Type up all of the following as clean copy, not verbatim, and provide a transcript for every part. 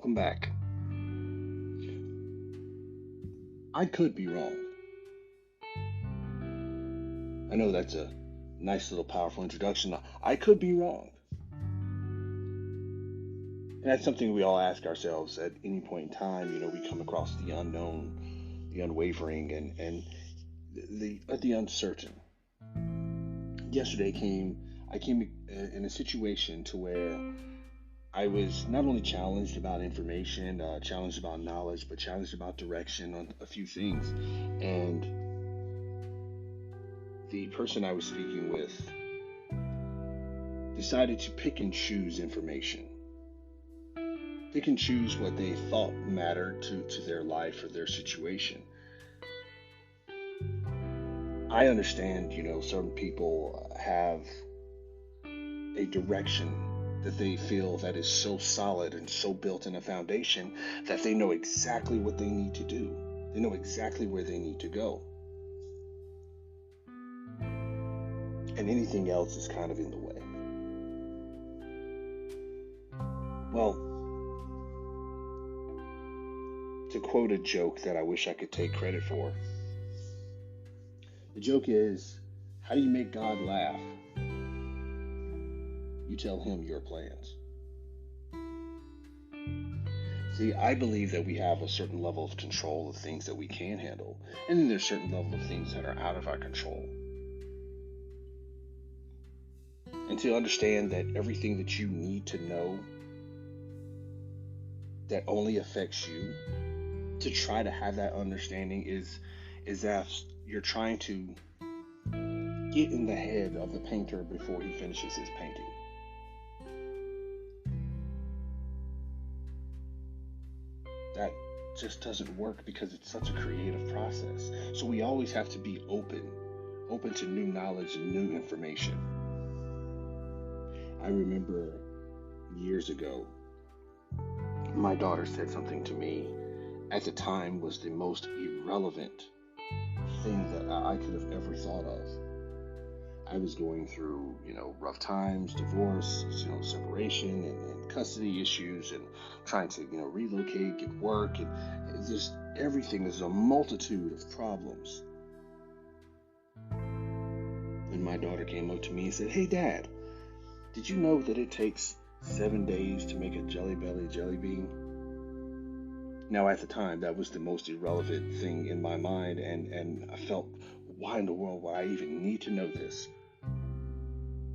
Welcome back. I could be wrong. I know that's a nice little powerful introduction. I could be wrong. And that's something we all ask ourselves at any point in time. We come across the unknown, the unwavering, and the uncertain. Yesterday I came in a situation to where I was not only challenged about information, challenged about knowledge, but challenged about direction on a few things. And the person I was speaking with decided to pick and choose information, pick and choose what they thought mattered to their life or their situation. I understand, certain people have a direction that they feel that is so solid and so built in a foundation that they know exactly what they need to do. They know exactly where they need to go. And anything else is kind of in the way. Well, to quote a joke that I wish I could take credit for, the joke is, how do you make God laugh? You tell him your plans. See, I believe that we have a certain level of control of things that we can handle, and then there's a certain level of things that are out of our control. And to understand that everything that you need to know that only affects you, to try to have that understanding is as you're trying to get in the head of the painter before he finishes his painting. That just doesn't work because it's such a creative process. So we always have to be open to new knowledge and new information. I remember years ago, my daughter said something to me at the time was the most irrelevant thing that I could have ever thought of. I was going through, rough times, divorce, separation and custody issues, and trying to, relocate, get work, and just everything is a multitude of problems. And my daughter came up to me and said, "Hey, Dad, did you know that it takes 7 days to make a Jelly Belly jelly bean?" Now, at the time, that was the most irrelevant thing in my mind, and I felt, why in the world would I even need to know this?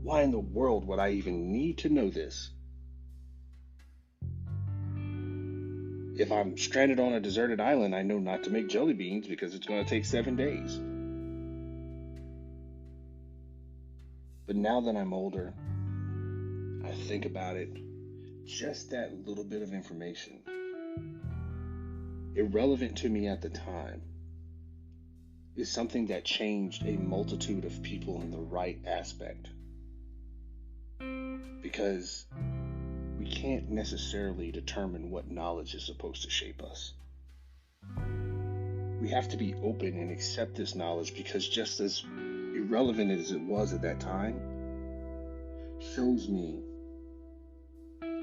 Why in the world would I even need to know this? If I'm stranded on a deserted island, I know not to make jelly beans because it's going to take 7 days. But now that I'm older, I think about it, just that little bit of information, irrelevant to me at the time, is something that changed a multitude of people in the right aspect. Because we can't necessarily determine what knowledge is supposed to shape us. We have to be open and accept this knowledge, because just as irrelevant as it was at that time, shows me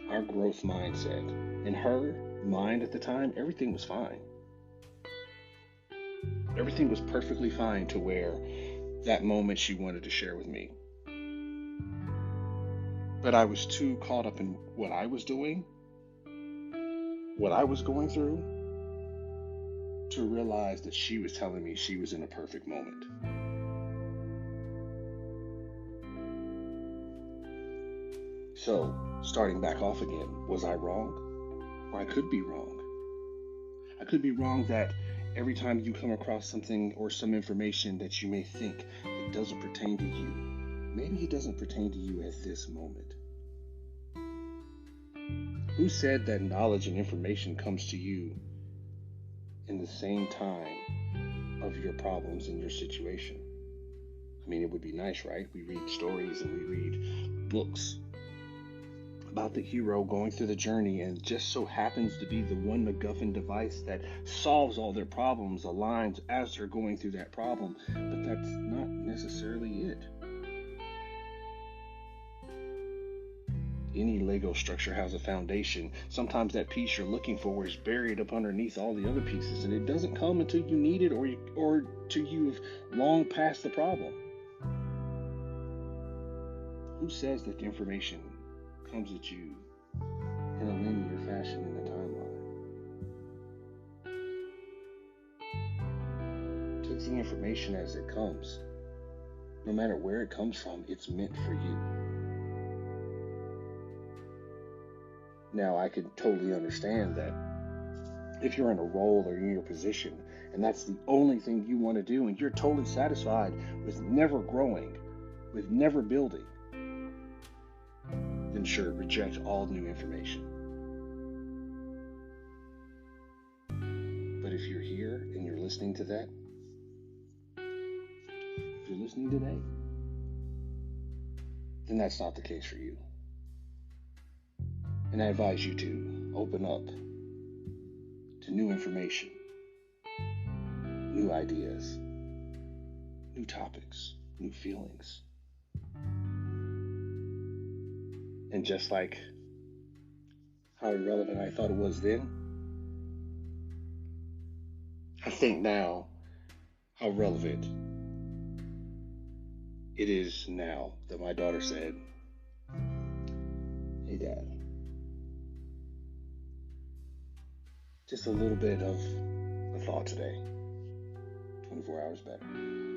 our growth mindset. In her mind at the time, everything was fine. Everything was perfectly fine to where that moment she wanted to share with me. But I was too caught up in what I was doing, what I was going through, to realize that she was telling me she was in a perfect moment. So, starting back off again, was I wrong? Or I could be wrong. I could be wrong that every time you come across something or some information that you may think that doesn't pertain to you, maybe it doesn't pertain to you at this moment. Who said that knowledge and information comes to you in the same time of your problems and your situation? I mean, it would be nice, right? We read stories and we read books about the hero going through the journey, and just so happens to be the one MacGuffin device that solves all their problems, aligns as they're going through that problem. But that's not necessarily it. Any Lego structure has a foundation. Sometimes that piece you're looking for is buried up underneath all the other pieces, and it doesn't come until you need it or till you've long passed the problem. Who says that the information comes at you in a linear fashion in the timeline? Take the information as it comes. No matter where it comes from, it's meant for you. Now, I can totally understand that if you're in a role or in your position and that's the only thing you want to do and you're totally satisfied with never growing, with never building, then sure, reject all new information. But if you're here and you're listening to that, if you're listening today, then that's not the case for you. And I advise you to open up to new information, new ideas, new topics, new feelings. And just like how irrelevant I thought it was then, I think now how relevant it is now that my daughter said, "Hey, Dad, just a little bit of a thought today, 24 hours better."